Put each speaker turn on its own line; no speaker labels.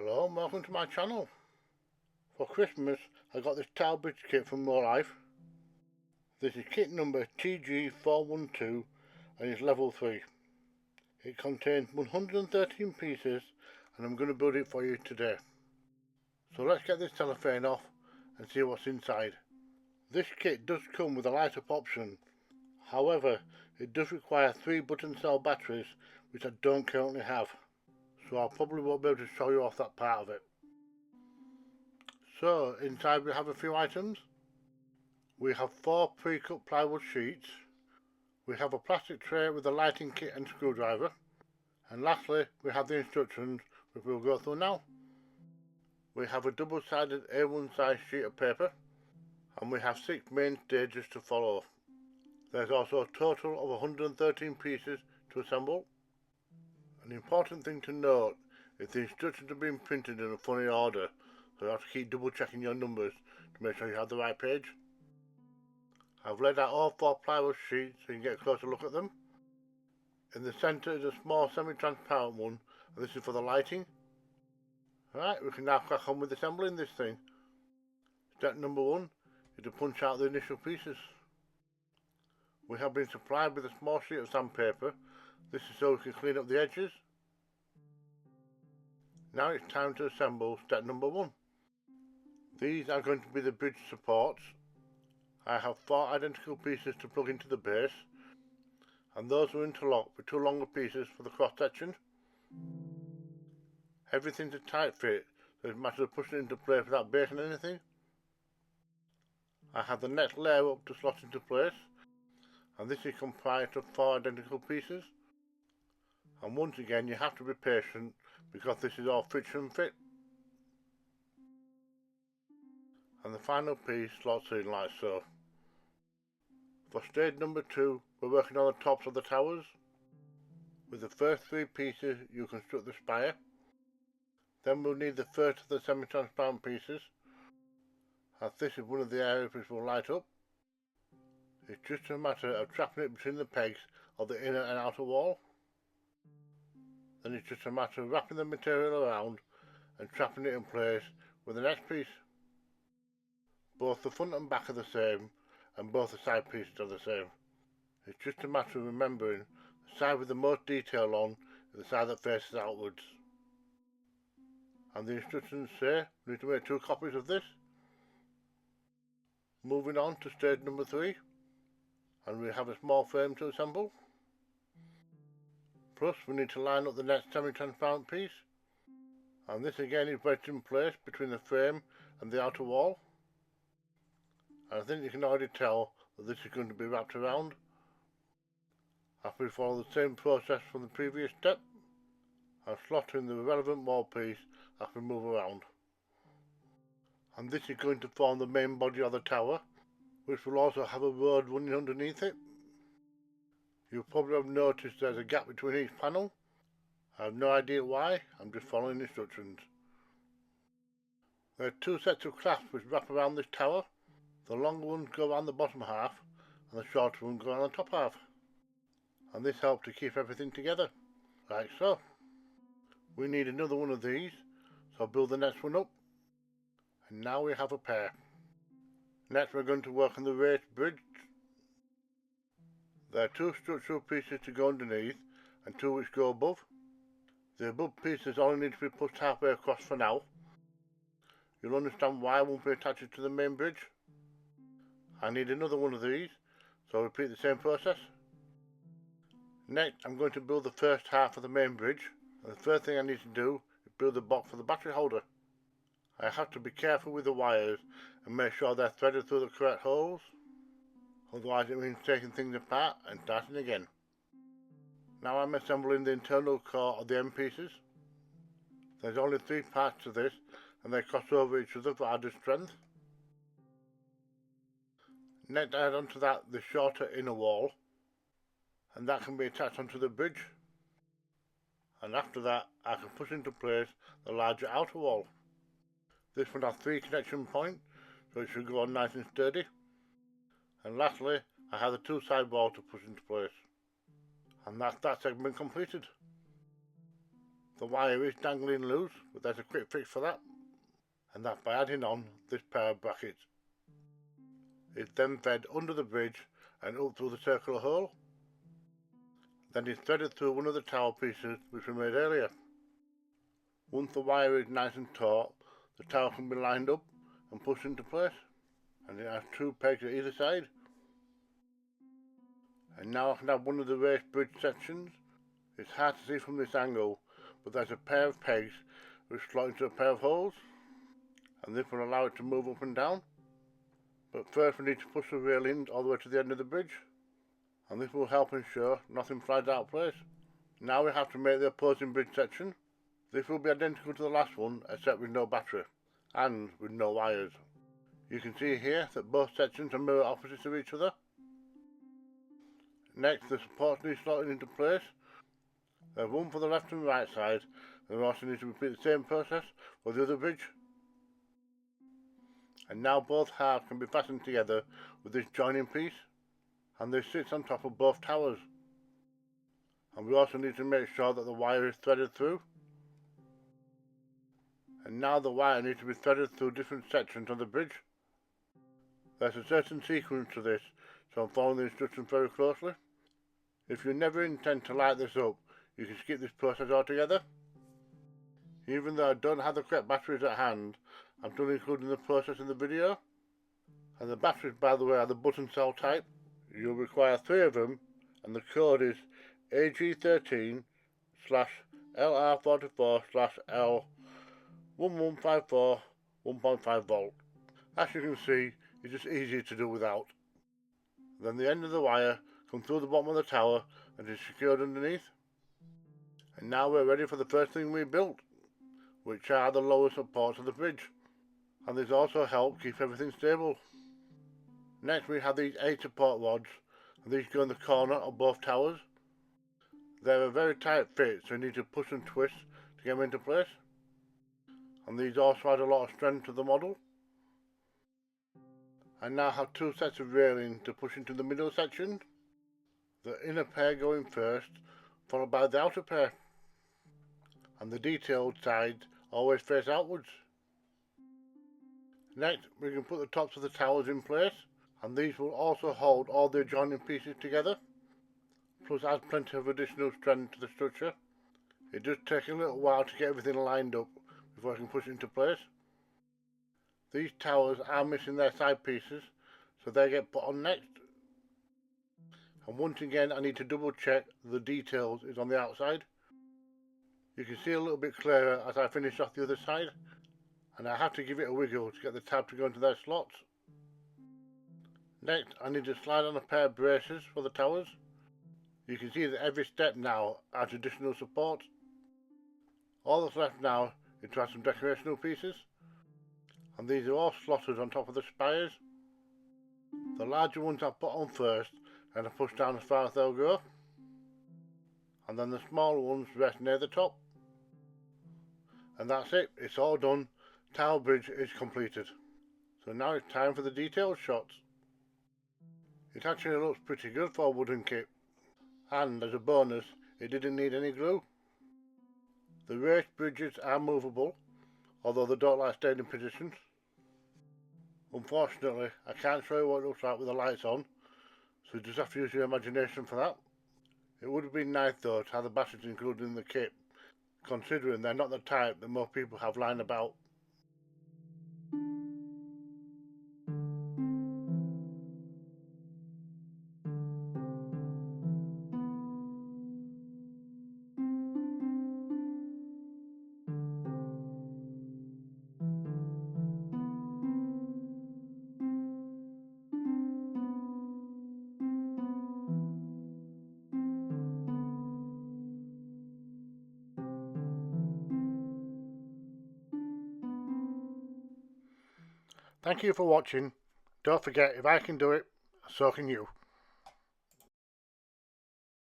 Hello and welcome to my channel. For Christmas I got this tile bridge kit from Rolife. This is kit number TG412 and it's level 3. It contains 113 pieces and I'm going to build it for you today. So let's get this cellophane off and see what's inside. This kit does come with a light up option. However, it does require 3 button cell batteries which I don't currently have. So I probably won't be able to show you off that part of it. So inside we have a few items. We have 4 pre-cut plywood sheets. We have a plastic tray with a lighting kit and screwdriver. And lastly we have the instructions which we'll go through now. We have a double-sided A1 size sheet of paper. And we have 6 main stages to follow. There's also a total of 113 pieces to assemble. An important thing to note is the instructions are being printed in a funny order, so you have to keep double checking your numbers to make sure you have the right page. I've laid out all 4 plywood sheets so you can get a closer look at them. In the centre is a small semi-transparent one, and this is for the lighting. Right, we can now crack on with assembling this thing. Step number 1 is to punch out the initial pieces. We have been supplied with a small sheet of sandpaper. This is so we can clean up the edges. Now it's time to assemble step number 1. These are going to be the bridge supports. I have 4 identical pieces to plug into the base, and those are interlocked with 2 longer pieces for the cross section. Everything's a tight fit, so it's a matter of pushing it into place without breaking anything. I have the next layer up to slot into place, and this is comprised of 4 identical pieces. And once again you have to be patient because this is all friction fit. And the final piece slots in like so. For stage number 2 we're working on the tops of the towers. With the first 3 pieces you construct the spire. Then we'll need the first of the semi-transparent pieces, as this is one of the areas which will light up. It's just a matter of trapping it between the pegs of the inner and outer wall. Then it's just a matter of wrapping the material around and trapping it in place with the next piece. Both the front and back are the same, and both the side pieces are the same. It's just a matter of remembering the side with the most detail on is the side that faces outwards. And the instructions say we need to make 2 copies of this. Moving on to stage number 3, and we have a small frame to assemble. Plus we need to line up the next semi-transparent piece, and this again is wedged in place between the frame and the outer wall. And I think you can already tell that this is going to be wrapped around. After we follow the same process from the previous step, and slot in the relevant wall piece as we move around. And this is going to form the main body of the tower, which will also have a road running underneath it. You probably have noticed there's a gap between each panel. I have no idea why, I'm just following instructions. There are 2 sets of clasps which wrap around this tower. The longer ones go around the bottom half, and the shorter ones go around the top half. And this helps to keep everything together, like so. We need another one of these, so I'll build the next one up. And now we have a pair. Next we're going to work on the raised bridge. There are 2 structural pieces to go underneath and 2 which go above. The above pieces only need to be pushed halfway across for now. You'll understand why I won't be attached to the main bridge. I need another one of these, so I'll repeat the same process. Next I'm going to build the first half of the main bridge, and the first thing I need to do is build the box for the battery holder. I have to be careful with the wires and make sure they're threaded through the correct holes. Otherwise it means taking things apart and starting again. Now I'm assembling the internal core of the end pieces. There's only 3 parts to this and they cross over each other for added strength. Next I add onto that the shorter inner wall, and that can be attached onto the bridge. And after that I can push into place the larger outer wall. This one has 3 connection points, so it should go on nice and sturdy. And lastly, I have the 2 side walls to push into place. And that's that segment completed. The wire is dangling loose, but there's a quick fix for that, and that's by adding on this pair of brackets. It's then fed under the bridge and up through the circular hole. Then it's threaded through one of the tower pieces which we made earlier. Once the wire is nice and taut, the tower can be lined up and pushed into place, and it has 2 pegs at either side. And now I can have one of the raised bridge sections. It's hard to see from this angle, but there's a pair of pegs which slot into a pair of holes, and this will allow it to move up and down. But first we need to push the railings all the way to the end of the bridge, and this will help ensure nothing flies out of place. Now we have to make the opposing bridge section. This will be identical to the last one, except with no battery, and with no wires. You can see here that both sections are mirror opposites of each other. Next, the supports need slotting into place. There's one for the left and right side, and we also need to repeat the same process for the other bridge. And now both halves can be fastened together with this joining piece, and this sits on top of both towers. And we also need to make sure that the wire is threaded through. And now the wire needs to be threaded through different sections of the bridge. There's a certain sequence to this, so I'm following the instructions very closely. If you never intend to light this up, you can skip this process altogether. Even though I don't have the correct batteries at hand, I'm still including the process in the video. And the batteries, by the way, are the button cell type. You'll require 3 of them, and the code is AG13/LR44/L1154 1.5 volt. As you can see, it's just easier to do without. Then the end of the wire comes through the bottom of the tower and is secured underneath. And now we're ready for the first thing we built, which are the lower supports of the bridge. And these also help keep everything stable. Next we have these 8 support rods, and these go in the corner of both towers. They're a very tight fit, so you need to push and twist to get them into place. And these also add a lot of strength to the model. I now have 2 sets of railings to push into the middle section. The inner pair going first, followed by the outer pair. And the detailed sides always face outwards. Next, we can put the tops of the towers in place, and these will also hold all the adjoining pieces together, plus add plenty of additional strength to the structure. It does take a little while to get everything lined up before I can push it into place. These towers are missing their side pieces, so they get put on next. And once again I need to double check the details is on the outside. You can see a little bit clearer as I finish off the other side, and I have to give it a wiggle to get the tab to go into their slots. Next I need to slide on a pair of braces for the towers. You can see that every step now adds additional support. All that's left now is to add some decorational pieces, and these are all slotted on top of the spires. The larger ones I put on first and I push down as far as they'll go, and then the smaller ones rest near the top. And that's it, it's all done. Tower bridge is completed. So now it's time for the detailed shots. It actually looks pretty good for a wooden kit, and as a bonus it didn't need any glue. The raised bridges are movable, although they don't like staying in positions. Unfortunately I can't show you what it looks like with the lights on, so you just have to use your imagination for that. It would have been nice though to have the batteries included in the kit, considering they're not the type that most people have lying about. Thank you for watching. Don't forget, if I can do it, so can you.